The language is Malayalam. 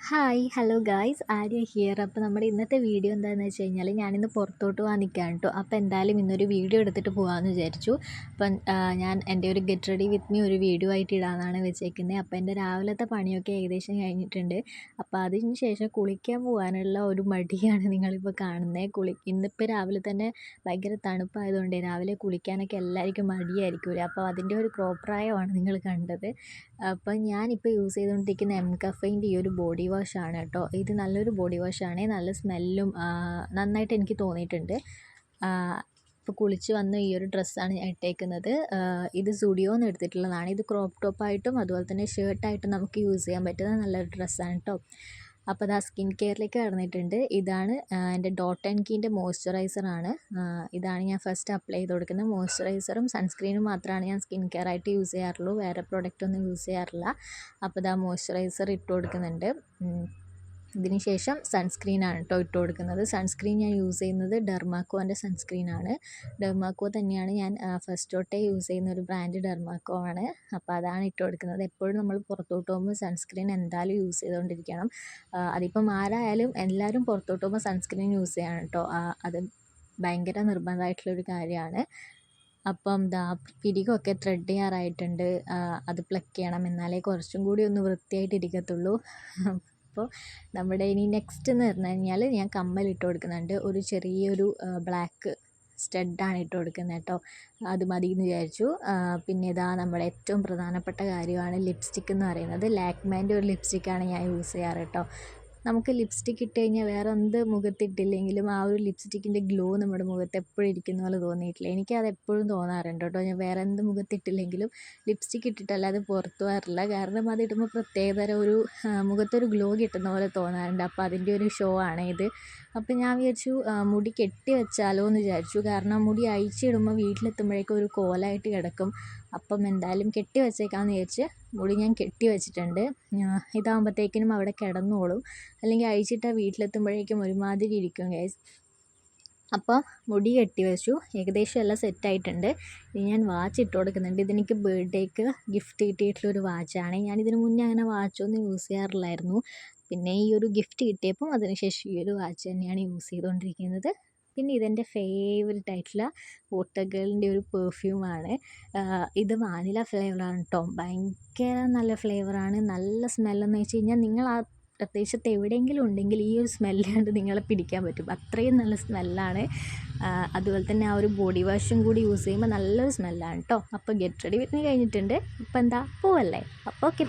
Hi hello guys, Arya here. അപ്പോൾ നമ്മുടെ ഇന്നത്തെ വീഡിയോ എന്താണെന്ന് വെച്ച് കഴിഞ്ഞാൽ, ഞാനിന്ന് പുറത്തോട്ട് പോകാൻ നിൽക്കുകയാണ് കേട്ടോ. അപ്പോൾ എന്തായാലും ഇന്നൊരു വീഡിയോ എടുത്തിട്ട് പോകാമെന്ന് വിചാരിച്ചു. അപ്പം ഞാൻ എൻ്റെ ഒരു ഗെറ്റ് റെഡി വിത്ത് മീ ഒരു വീഡിയോ ആയിട്ട് ഇടാമെന്നാണ് വെച്ചേക്കുന്നത്. അപ്പോൾ എൻ്റെ രാവിലത്തെ പണിയൊക്കെ ഏകദേശം കഴിഞ്ഞിട്ടുണ്ട്. അപ്പോൾ അതിന് ശേഷം കുളിക്കാൻ പോകാനുള്ള ഒരു മടിയാണ് നിങ്ങളിപ്പോൾ കാണുന്നത്. ഇന്നിപ്പോൾ രാവിലെ തന്നെ ഭയങ്കര തണുപ്പായതുകൊണ്ട് രാവിലെ കുളിക്കാനൊക്കെ എല്ലാവർക്കും മടിയായിരിക്കുമല്ലോ. അപ്പോൾ അതിൻ്റെ ഒരു പ്രോപ്രായമാണ് നിങ്ങൾ കണ്ടത്. അപ്പം ഞാനിപ്പോൾ യൂസ് ചെയ്തുകൊണ്ടിരിക്കുന്ന എം കഫേൻ്റെ ഈ ഒരു ബോഡി വാഷാണ് കേട്ടോ. ഇത് നല്ലൊരു ബോഡി വാഷാണ്, നല്ല സ്മെല്ലും നന്നായിട്ട് എനിക്ക് തോന്നിയിട്ടുണ്ട്. ഇപ്പോൾ കുളിച്ച് വന്ന ഈ ഒരു ഡ്രസ്സാണ് ഞാൻ ഇട്ടേക്കുന്നത്. ഇത് സുഡിയോന്ന് എടുത്തിട്ടുള്ളതാണ്. ഇത് ക്രോപ്പ് ടോപ്പായിട്ടും അതുപോലെ തന്നെ ഷർട്ടായിട്ടും നമുക്ക് യൂസ് ചെയ്യാൻ പറ്റുന്ന നല്ലൊരു ഡ്രസ്സാണ് കേട്ടോ. അപ്പോൾ അത് സ്കിൻ കെയറിലേക്ക് കടന്നിട്ടുണ്ട്. ഇതാണ് എൻ്റെ ഡോട്ട് ആൻഡ് കീൻ്റെ മോയ്സ്ചറൈസറാണ്. ഇതാണ് ഞാൻ ഫസ്റ്റ് അപ്ലൈ ചെയ്ത് കൊടുക്കുന്നത്. മോയ്സ്ചറൈസറും സൺസ്ക്രീനും മാത്രമാണ് ഞാൻ സ്കിൻ കെയർ ആയിട്ട് യൂസ് ചെയ്യാറുള്ളൂ, വേറെ പ്രൊഡക്റ്റൊന്നും യൂസ് ചെയ്യാറില്ല. അപ്പോൾ ഇതാ മോയ്സ്ചറൈസർ ഇട്ട് കൊടുക്കുന്നുണ്ട്. ഇതിന് ശേഷം സൺസ്ക്രീനാണ് കേട്ടോ ഇട്ട് കൊടുക്കുന്നത്. സൺസ്ക്രീൻ ഞാൻ യൂസ് ചെയ്യുന്നത് ഡെർമാക്കോൻ്റെ സൺസ്ക്രീനാണ്. ഡെർമാക്കോ തന്നെയാണ് ഞാൻ ഫസ്റ്റ് തൊട്ടേ യൂസ് ചെയ്യുന്ന ഒരു ബ്രാൻഡ് ഡെർമാക്കോ ആണ്. അപ്പോൾ അതാണ് ഇട്ട് കൊടുക്കുന്നത്. എപ്പോഴും നമ്മൾ പുറത്തോട്ട് പോകുമ്പോൾ സൺസ്ക്രീൻ എന്തായാലും യൂസ് ചെയ്തുകൊണ്ടിരിക്കണം. അതിപ്പം ആരായാലും എല്ലാവരും പുറത്തോട്ട് പോകുമ്പോൾ സൺസ്ക്രീൻ യൂസ് ചെയ്യണം കേട്ടോ. അത് ഭയങ്കര നിർബന്ധമായിട്ടുള്ളൊരു കാര്യമാണ്. അപ്പം പിരികൊക്കെ ത്രെഡ് ചെയ്യാറായിട്ടുണ്ട്. അത് പ്ലക്ക് ചെയ്യണം, എന്നാലേ കുറച്ചും കൂടി ഒന്ന് വൃത്തിയായിട്ട് ഇരിക്കത്തുള്ളൂ. അപ്പോൾ നമ്മുടെ ഇനി നെക്സ്റ്റ് എന്ന് പറഞ്ഞു കഴിഞ്ഞാൽ ഞാൻ കമ്മലിട്ട് കൊടുക്കുന്നുണ്ട്. ഒരു ചെറിയൊരു ബ്ലാക്ക് സ്റ്റഡാണ് ഇട്ട് കൊടുക്കുന്നത് കേട്ടോ. അത് മതി എന്ന് വിചാരിച്ചു. പിന്നെ ഇതാ നമ്മുടെ ഏറ്റവും പ്രധാനപ്പെട്ട കാര്യമാണ് ലിപ്സ്റ്റിക് എന്ന് പറയുന്നത്. ലാക്മേൻ്റെ ഒരു ലിപ്സ്റ്റിക്കാണ് ഞാൻ യൂസ് ചെയ്യാറ് കേട്ടോ. നമുക്ക് ലിപ്സ്റ്റിക്ക് ഇട്ട് കഴിഞ്ഞാൽ വേറെ എന്ത് മുഖത്തിട്ടില്ലെങ്കിലും ആ ഒരു ലിപ്സ്റ്റിക്കിൻ്റെ ഗ്ലോ നമ്മുടെ മുഖത്ത് എപ്പോഴും ഇരിക്കുന്ന പോലെ തോന്നിയിട്ടില്ല. എനിക്കത് എപ്പോഴും തോന്നാറുണ്ട് കേട്ടോ. ഞാൻ വേറെ എന്ത് മുഖത്തിട്ടില്ലെങ്കിലും ലിപ്സ്റ്റിക്ക് ഇട്ടിട്ടല്ലാതെ പുറത്തു പോകാറില്ല. കാരണം അതിടുമ്പോൾ പ്രത്യേകതരം ഒരു മുഖത്തൊരു ഗ്ലോ കിട്ടുന്ന പോലെ തോന്നാറുണ്ട്. അപ്പോൾ അതിൻ്റെ ഒരു ഷോ ആണ് ഇത്. അപ്പോൾ ഞാൻ വിചാരിച്ചു മുടി കെട്ടി വെച്ചാലോ എന്ന് വിചാരിച്ചു. കാരണം മുടി അഴിച്ചിടുമ്പോൾ വീട്ടിലെത്തുമ്പോഴേക്കും ഒരു കോലായിട്ട് കിടക്കും. അപ്പം എന്തായാലും കെട്ടി വെച്ചേക്കാമെന്ന് വിചാരിച്ച് മുടി ഞാൻ കെട്ടി വെച്ചിട്ടുണ്ട്. ഇതാകുമ്പോഴത്തേക്കിനും അവിടെ കിടന്നോളും. അല്ലെങ്കിൽ അഴിച്ചിട്ടാൽ വീട്ടിലെത്തുമ്പോഴേക്കും ഒരുമാതിരി ഇരിക്കും ഗൈസ്. അപ്പോൾ മുടി കെട്ടി വെച്ചു, ഏകദേശം എല്ലാം സെറ്റായിട്ടുണ്ട്. ഇനി ഞാൻ വാച്ച് ഇട്ട് കൊടുക്കുന്നുണ്ട്. ഇതെനിക്ക് ബർത്ത്ഡേക്ക് ഗിഫ്റ്റ് കിട്ടിയിട്ടുള്ളൊരു വാച്ചാണ്. ഞാനിതിന് മുന്നേ അങ്ങനെ വാച്ചൊന്നും യൂസ് ചെയ്യാറില്ലായിരുന്നു. പിന്നെ ഈ ഒരു ഗിഫ്റ്റ് കിട്ടിയപ്പം അതിനുശേഷം ഈ ഒരു വാച്ച് തന്നെയാണ് യൂസ് ചെയ്തുകൊണ്ടിരിക്കുന്നത്. പിന്നെ ഇതെൻ്റെ ഫേവറേറ്റ് ആയിട്ടുള്ള വാട്ടർ ഗേളിൻ്റെ ഒരു പെർഫ്യൂമാണ്. ഇത് വാനില ഫ്ലേവറാണ് കേട്ടോ. ഭയങ്കര നല്ല ഫ്ലേവറാണ്. നല്ല സ്മെല്ലെന്ന് വെച്ച് കഴിഞ്ഞാൽ നിങ്ങൾ ആ പ്രദേശത്ത് എവിടെയെങ്കിലും ഉണ്ടെങ്കിൽ ഈ ഒരു സ്മെല്ല് കണ്ട് നിങ്ങളെ പിടിക്കാൻ പറ്റും. അത്രയും നല്ല സ്മെല്ലാണ്. അതുപോലെ തന്നെ ആ ഒരു ബോഡി വാഷും കൂടി യൂസ് ചെയ്യുമ്പോൾ നല്ലൊരു സ്മെല്ലാണ് കേട്ടോ. അപ്പോൾ ഗെറ്റ് റെഡി വിത്ത് മീ കഴിഞ്ഞിട്ടുണ്ട്. ഇപ്പോൾ എന്താ പോവല്ലേ? അപ്പോൾ ഓക്കെ.